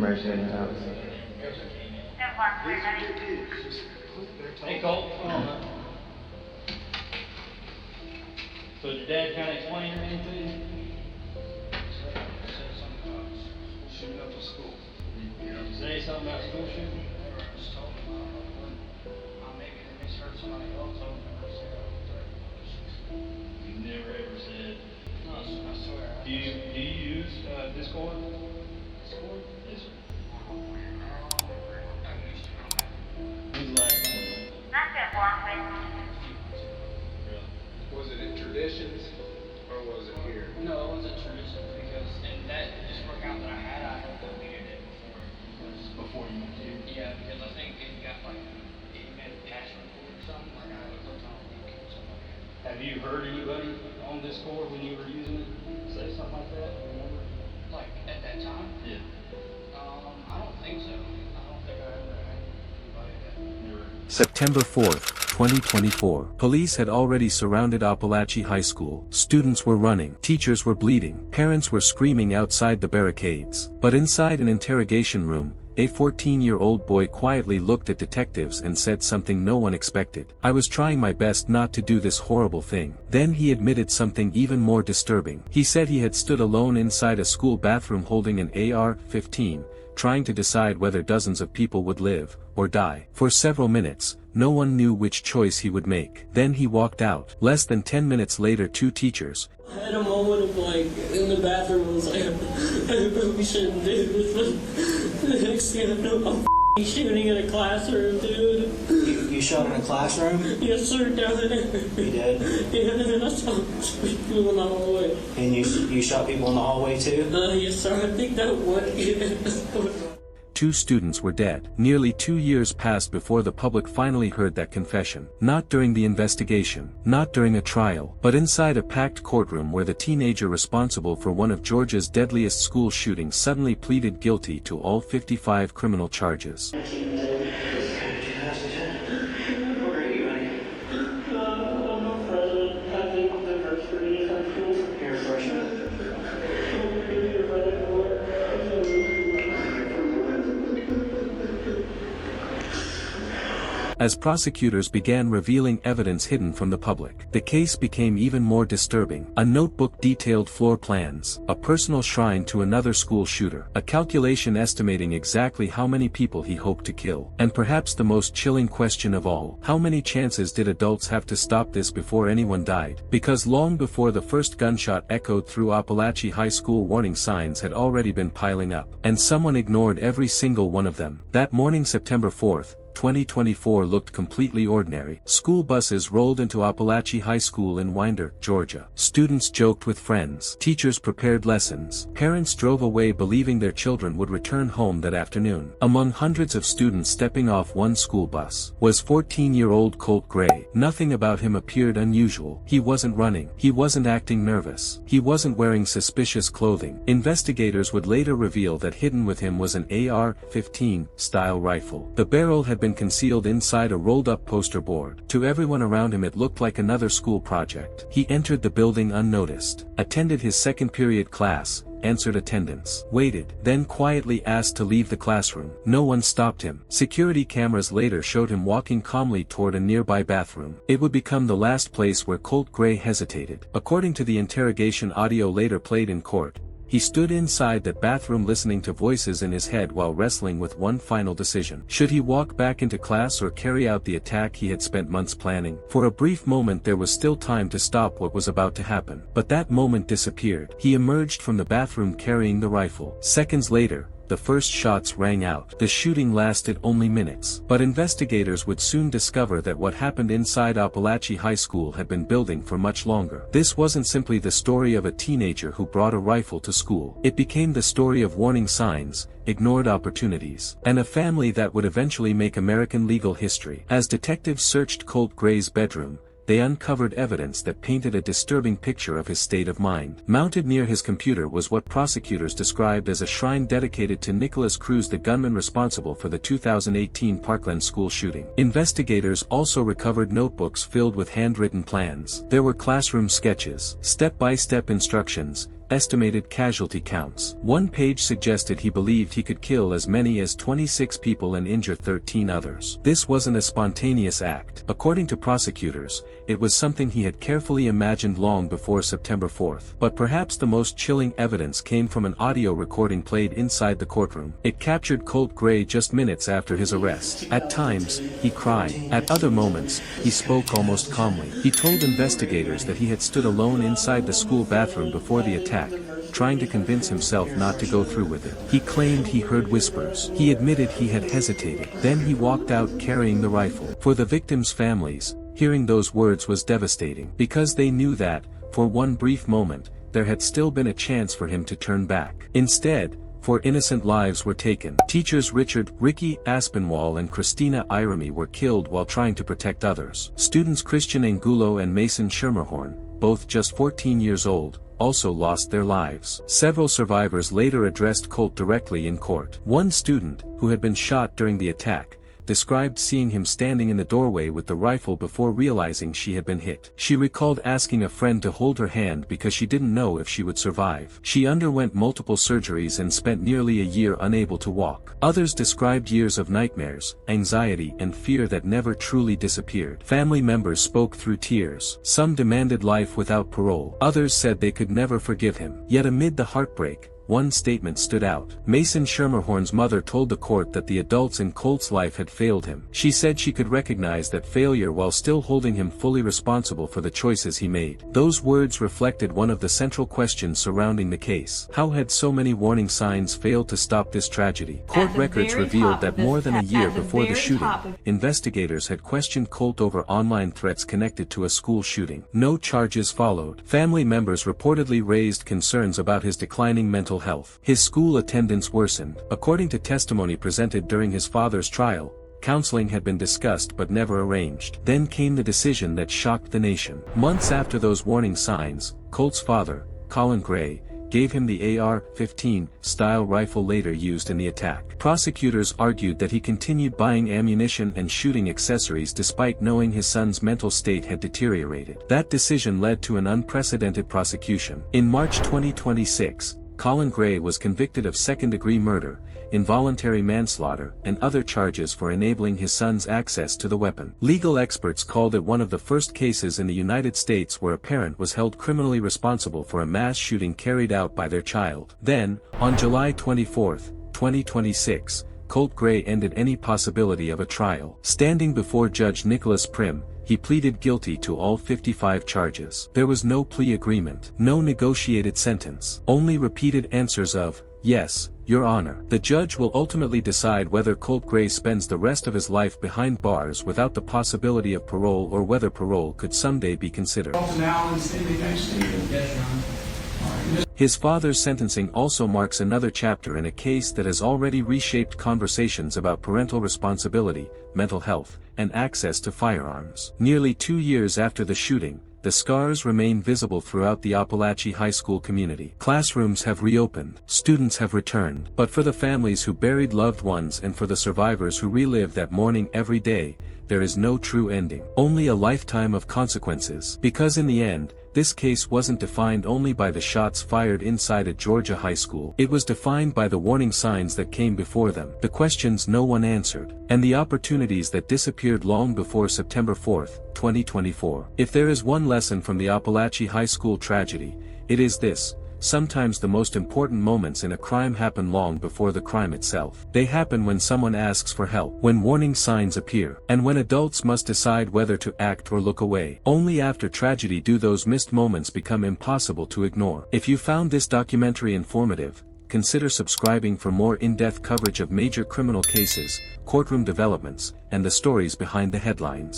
commercial in the house. Hey Colt, come on up. So did Dad kind of explain everything to you? Shooting up the school. Did you say something about school shooting? Just told him, maybe they misheard somebody else. I would never say that. You never ever said. No, I swear. Do you use Discord? Discord? Yes, sir. I used to. When's the last time? Really? Was it in traditions or was it here? No, it wasn't tradition because, and that Discord account that I had deleted it before. Before you went to? Yeah, because I think it got like, it made a password for it or something, like I was hooked on a link or something like that. Have you heard anybody on Discord when you were using it say something like that? Remember? Like, at that time? Yeah. I don't think so. I don't think I ever had anybody that. Never. September 4th, 2024. Police had already surrounded Apalachee High School. Students were running. Teachers were bleeding. Parents were screaming outside the barricades. But inside an interrogation room, a 14-year-old boy quietly looked at detectives and said something no one expected. "I was trying my best not to do this horrible thing." Then he admitted something even more disturbing. He said he had stood alone inside a school bathroom holding an AR-15, trying to decide whether dozens of people would live or die. For several minutes, no one knew which choice he would make. Then he walked out. Less than 10 minutes later, two teachers I had a moment of like, in the bathroom, I was like, I probably shouldn't do this, but the next thing I know, I'm f***ing shooting in a classroom, dude. You shot in a classroom? Yes, sir, down there. You did? Yeah, and then I saw people in the hallway. And you shot people in the hallway too? Yes, sir, I think that would, yeah. Two students were dead. Nearly 2 years passed before the public finally heard that confession. Not during the investigation, not during a trial, but inside a packed courtroom where the teenager responsible for one of Georgia's deadliest school shootings suddenly pleaded guilty to all 55 criminal charges. As prosecutors began revealing evidence hidden from the public, the case became even more disturbing. A notebook detailed floor plans, a personal shrine to another school shooter, a calculation estimating exactly how many people he hoped to kill, and perhaps the most chilling question of all, how many chances did adults have to stop this before anyone died? Because long before the first gunshot echoed through Apalachee High School, warning signs had already been piling up, and someone ignored every single one of them. That morning, September 4th, 2024 looked completely ordinary. School buses rolled into Apalachee High School in Winder, Georgia. Students joked with friends. Teachers prepared lessons. Parents drove away believing their children would return home that afternoon. Among hundreds of students stepping off one school bus was 14-year-old Colt Gray. Nothing about him appeared unusual. He wasn't running. He wasn't acting nervous. He wasn't wearing suspicious clothing. Investigators would later reveal that hidden with him was an AR-15 style rifle. The barrel had been concealed inside a rolled-up poster board. To everyone around him it looked like another school project. He entered the building unnoticed, attended his second period class, answered attendance, waited, then quietly asked to leave the classroom. No one stopped him. Security cameras later showed him walking calmly toward a nearby bathroom. It would become the last place where Colt Gray hesitated. According to the interrogation audio later played in court, he stood inside that bathroom listening to voices in his head while wrestling with one final decision. Should he walk back into class or carry out the attack he had spent months planning? For a brief moment there was still time to stop what was about to happen. But that moment disappeared. He emerged from the bathroom carrying the rifle. Seconds later, the first shots rang out. The shooting lasted only minutes. But investigators would soon discover that what happened inside Apalachee High School had been building for much longer. This wasn't simply the story of a teenager who brought a rifle to school. It became the story of warning signs, ignored opportunities, and a family that would eventually make American legal history. As detectives searched Colt Gray's bedroom, they uncovered evidence that painted a disturbing picture of his state of mind. Mounted near his computer was what prosecutors described as a shrine dedicated to Nicholas Cruz, the gunman responsible for the 2018 Parkland school shooting. Investigators also recovered notebooks filled with handwritten plans. There were classroom sketches, step-by-step instructions, estimated casualty counts. One page suggested he believed he could kill as many as 26 people and injure 13 others. This wasn't a spontaneous act. According to prosecutors, it was something he had carefully imagined long before September 4th. But perhaps the most chilling evidence came from an audio recording played inside the courtroom. It captured Colt Gray just minutes after his arrest. At times, he cried. At other moments, he spoke almost calmly. He told investigators that he had stood alone inside the school bathroom before the attack, trying to convince himself not to go through with it. He claimed he heard whispers. He admitted he had hesitated. Then he walked out carrying the rifle. For the victims' families, hearing those words was devastating, because they knew that, for one brief moment, there had still been a chance for him to turn back. Instead, 4 innocent lives were taken. Teachers Ricky Aspinwall and Cristina Irimie were killed while trying to protect others. Students Christian Angulo and Mason Schermerhorn, both just 14 years old, also lost their lives. Several survivors later addressed Colt directly in court. One student, who had been shot during the attack, described seeing him standing in the doorway with the rifle before realizing she had been hit. She recalled asking a friend to hold her hand because she didn't know if she would survive. She underwent multiple surgeries and spent nearly a year unable to walk. Others described years of nightmares, anxiety and fear that never truly disappeared. Family members spoke through tears. Some demanded life without parole. Others said they could never forgive him. Yet amid the heartbreak, one statement stood out. Mason Schermerhorn's mother told the court that the adults in Colt's life had failed him. She said she could recognize that failure while still holding him fully responsible for the choices he made. Those words reflected one of the central questions surrounding the case. How had so many warning signs failed to stop this tragedy? Court records revealed that more than a year before the shooting, investigators had questioned Colt over online threats connected to a school shooting. No charges followed. Family members reportedly raised concerns about his declining mental health. His school attendance worsened. According to testimony presented during his father's trial, counseling had been discussed but never arranged. Then came the decision that shocked the nation. Months after those warning signs, Colt's father, Colin Gray, gave him the AR-15 style rifle later used in the attack. Prosecutors argued that he continued buying ammunition and shooting accessories despite knowing his son's mental state had deteriorated. That decision led to an unprecedented prosecution. In March 2026, Colin Gray was convicted of second-degree murder, involuntary manslaughter, and other charges for enabling his son's access to the weapon. Legal experts called it one of the first cases in the United States where a parent was held criminally responsible for a mass shooting carried out by their child. Then, on July 24, 2026, Colt Gray ended any possibility of a trial. Standing before Judge Nicholas Prim, he pleaded guilty to all 55 charges. There was no plea agreement, no negotiated sentence, only repeated answers of, "Yes, Your Honor." The judge will ultimately decide whether Colt Gray spends the rest of his life behind bars without the possibility of parole or whether parole could someday be considered. His father's sentencing also marks another chapter in a case that has already reshaped conversations about parental responsibility, mental health, and access to firearms. Nearly 2 years after the shooting, the scars remain visible throughout the Apalachee High School community. Classrooms have reopened, students have returned, but for the families who buried loved ones and for the survivors who relive that mourning every day, there is no true ending. Only a lifetime of consequences. Because in the end, this case wasn't defined only by the shots fired inside a Georgia high school. It was defined by the warning signs that came before them, the questions no one answered, and the opportunities that disappeared long before September 4, 2024. If there is one lesson from the Apalachee High School tragedy, it is this: sometimes the most important moments in a crime happen long before the crime itself. They happen when someone asks for help, when warning signs appear, and when adults must decide whether to act or look away. Only after tragedy do those missed moments become impossible to ignore. If you found this documentary informative, consider subscribing for more in-depth coverage of major criminal cases, courtroom developments, and the stories behind the headlines.